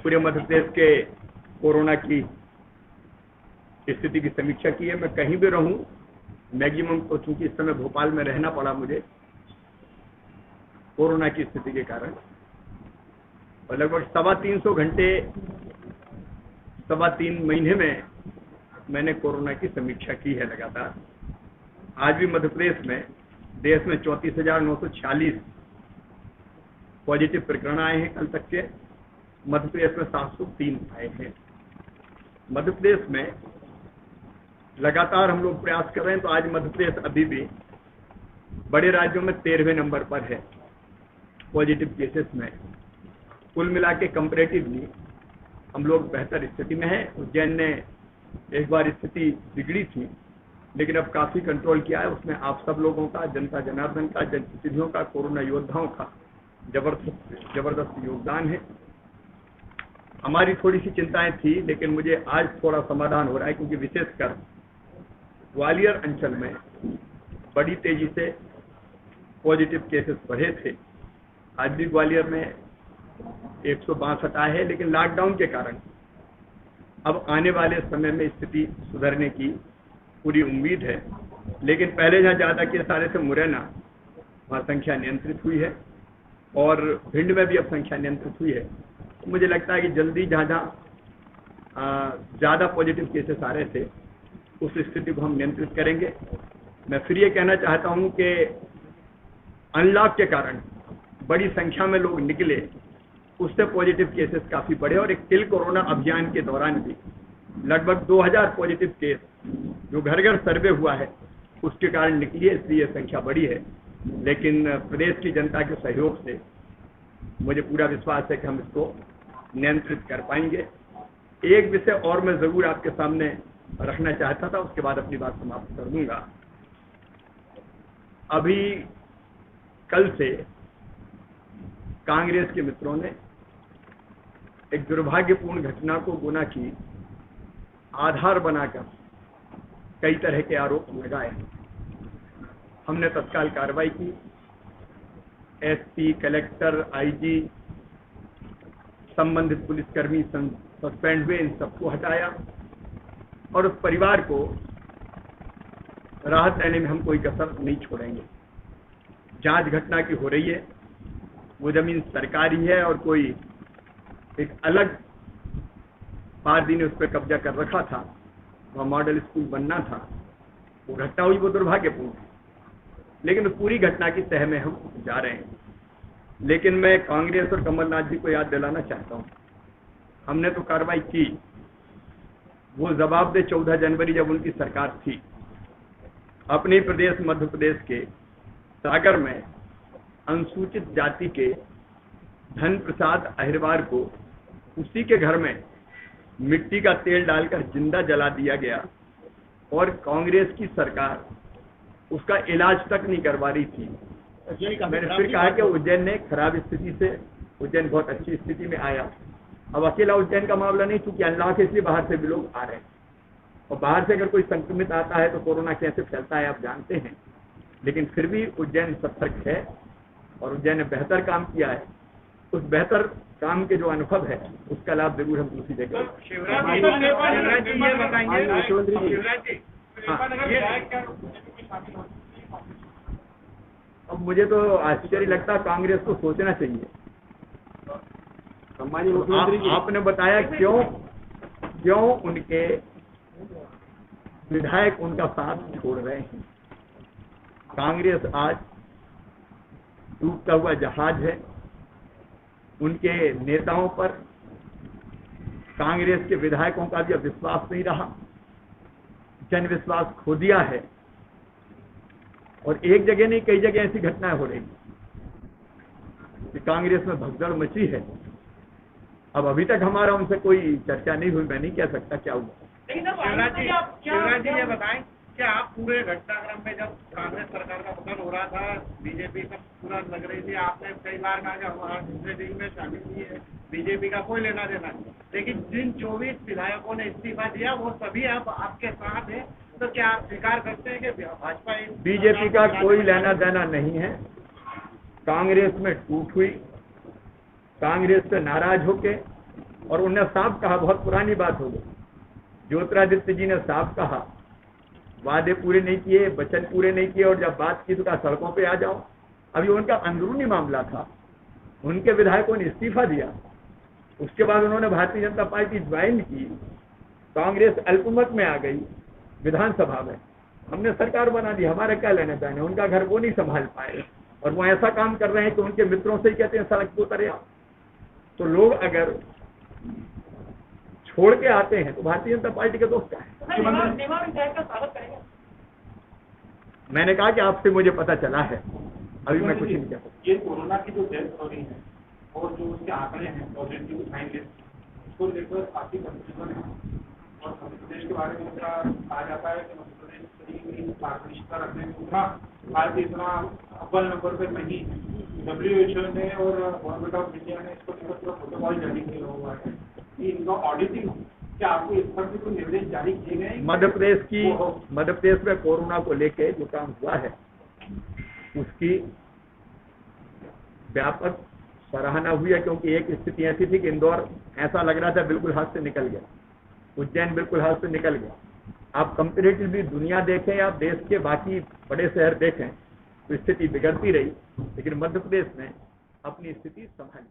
पूरे मध्य प्रदेश के कोरोना की स्थिति की समीक्षा की है। मैं कहीं भी रहूं, मैक्सिमम तो चूंकि इस समय भोपाल में रहना पड़ा मुझे कोरोना की स्थिति के कारण, और लगभग 350 घंटे 3.25 महीने में मैंने कोरोना की समीक्षा की है लगातार। आज भी मध्य प्रदेश में देश में 34,946 पॉजिटिव प्रकरण आए हैं कल तक के। मध्य प्रदेश में 703 आए हैं। मध्य प्रदेश में लगातार हम लोग प्रयास कर रहे हैं, तो आज मध्य प्रदेश अभी भी बड़े राज्यों में 13वें नंबर पर है पॉजिटिव केसेस में। कुल मिला के कंपैरेटिवली हम लोग बेहतर स्थिति में हैं। उज्जैन ने एक बार स्थिति बिगड़ी थी, लेकिन अब काफी कंट्रोल किया है। उसमें आप सब लोगों का, जनता जनार्दन का, जनप्रतिनिधियों का, कोरोना योद्धाओं का जबरदस्त योगदान है। हमारी थोड़ी सी चिंताएं थी, लेकिन मुझे आज थोड़ा समाधान हो रहा है, क्योंकि विशेषकर ग्वालियर अंचल में बड़ी तेजी से पॉजिटिव केसेस बढ़े थे। आज भी ग्वालियर में 162 आए हैं, लेकिन लॉकडाउन के कारण अब आने वाले समय में स्थिति सुधरने की पूरी उम्मीद है। लेकिन पहले जहाँ ज्यादा केस आ रहे थे मुरैना, वहाँ संख्या नियंत्रित हुई है, और भिंड में भी अब संख्या नियंत्रित हुई है। तो मुझे लगता है कि जल्दी जहाँ ज्यादा पॉजिटिव केसेस आ रहे थे उस स्थिति को हम नियंत्रित करेंगे। मैं फिर ये कहना चाहता हूँ कि अनलॉक के कारण बड़ी संख्या में लोग निकले, उससे पॉजिटिव केसेस काफी बढ़े, और एक किल कोरोना अभियान के दौरान भी लगभग 2000 पॉजिटिव केस जो घर घर सर्वे हुआ है उसके कारण निकली है, इसलिए संख्या बढ़ी है। लेकिन प्रदेश की जनता के सहयोग से मुझे पूरा विश्वास है कि हम इसको नियंत्रित कर पाएंगे। एक विषय और मैं जरूर आपके सामने रखना चाहता था, उसके बाद अपनी बात समाप्त कर दूंगा। अभी कल से कांग्रेस के मित्रों ने एक दुर्भाग्यपूर्ण घटना को गुना की आधार बनाकर कई तरह के आरोप लगाए। हमने तत्काल कार्रवाई की। एसपी, कलेक्टर, आईजी, संबंधित पुलिसकर्मी सस्पेंड हुए, इन सबको हटाया, और उस परिवार को राहत देने में हम कोई कसर नहीं छोड़ेंगे। जांच घटना की हो रही है, वो जमीन सरकारी है और कोई एक अलग पार्टी ने उस पर कब्जा कर रखा था, वह मॉडल स्कूल बनना था। वो घटना हुई, वो दुर्भाग्यपूर्ण है, लेकिन उस पूरी घटना की तह में हम जा रहे हैं। लेकिन मैं कांग्रेस और कमलनाथ जी को याद दिलाना चाहता हूं, हमने तो कार्रवाई की। वो जवाब दे 14 जनवरी जब उनकी सरकार थी, अपने प्रदेश मध्य प्रदेश के सागर में अनुसूचित जाति के धन प्रसाद अहिरवार को उसी के घर में मिट्टी का तेल डालकर जिंदा जला दिया गया, और कांग्रेस की सरकार उसका इलाज तक नहीं करवा रही थी। मैंने फिर कहा कि उज्जैन ने खराब स्थिति से उज्जैन बहुत अच्छी स्थिति में आया। अब अकेला उज्जैन का मामला नहीं, चूंकि अनलॉक है इसलिए बाहर से भी लोग आ रहे हैं, और बाहर से अगर कोई संक्रमित आता है तो कोरोना कैसे फैलता है आप जानते हैं। लेकिन फिर भी उज्जैन सतर्क है, और उज्जैन ने बेहतर काम किया है। उस बेहतर काम के जो अनुभव है उसका लाभ जरूर हम दूसरी जगह। अब मुझे तो आश्चर्य लगता, कांग्रेस को सोचना चाहिए। आपने बताया क्यों उनके विधायक उनका साथ छोड़ रहे हैं। कांग्रेस आज डूबता हुआ जहाज है। उनके नेताओं पर कांग्रेस के विधायकों का भी अब विश्वास नहीं रहा, जन विश्वास खो दिया है, और एक जगह नहीं कई जगह ऐसी घटनाएं हो रही कि कांग्रेस में भगदड़ मची है। अब अभी तक हमारा उनसे कोई चर्चा नहीं हुई, मैं नहीं कह सकता क्या हुआ। शिवराज जी ये बताएं, क्या आप पूरे घटनाक्रम में जब कांग्रेस सरकार का पतन हो रहा था, बीजेपी का पूरा लग रही थी, आपने कई बार कहा कि हमारा दूसरे दिन में शामिल हुई है, बीजेपी का कोई लेना देना नहीं, लेकिन जिन 24 विधायकों ने इस्तीफा दिया वो सभी अब आपके साथ है, तो क्या आप स्वीकार करते हैं कि भाजपा बीजेपी का कोई लेना देना नहीं है? कांग्रेस में टूट हुई, कांग्रेस से नाराज होके और उन्होंने साफ कहा, बहुत पुरानी बात हो गई, ज्योतिरादित्य जी ने साफ कहा वादे पूरे नहीं किए, वचन पूरे नहीं किए, और जब बात की तो कहा सड़कों पे आ जाओ। अभी उनका अंदरूनी मामला था, उनके विधायकों ने इस्तीफा दिया, उसके बाद उन्होंने भारतीय जनता पार्टी ज्वाइन की, कांग्रेस अल्पमत में आ गई विधानसभा में, हमने सरकार बना दी, हमारे क्या लेने देने, उनका घर वो नहीं संभाल पाए, और वो ऐसा काम कर रहे हैं कि उनके मित्रों से ही कहते हैं सड़क को उतरे आओ। तो लोग अगर छोड़ के आते हैं तो भारतीय जनता पार्टी के दोस्त क्या है? मैंने कहा कि आपसे मुझे पता चला है, अभी मैं कुछ नहीं कह सकता। ये कोरोना की जो डेथ हो रही है और जो उसके आंकड़े हैं पॉजिटिव फाइन लिस्ट, उसको लेकर काफी कंफ्यूजन है, और मध्य प्रदेश के बारे में कहा जाता है कि मध्य प्रदेश पारदर्शिता रखने में भारत इतना अव्वल नंबर पर नहीं। WHO ने और गवर्नमेंट ऑफ इंडिया ने इसको लेकर पूरा प्रोटोकॉल जारी किया हुआ है कि इनका ऑडिटिंग, क्या आपको इस पर भी कोई निर्देश जारी किए गए? मध्य प्रदेश में कोरोना को लेके जो काम हुआ है उसकी व्यापक सराहना हुई है, क्योंकि एक स्थिति ऐसी थी कि इंदौर ऐसा लग रहा था बिल्कुल हाथ से निकल गया, उज्जैन बिल्कुल हाथ से निकल गया। आप कंपेरेटिवली दुनिया देखें या देश के बाकी बड़े शहर देखें तो स्थिति बिगड़ती रही, लेकिन मध्य प्रदेश ने अपनी स्थिति संभाली।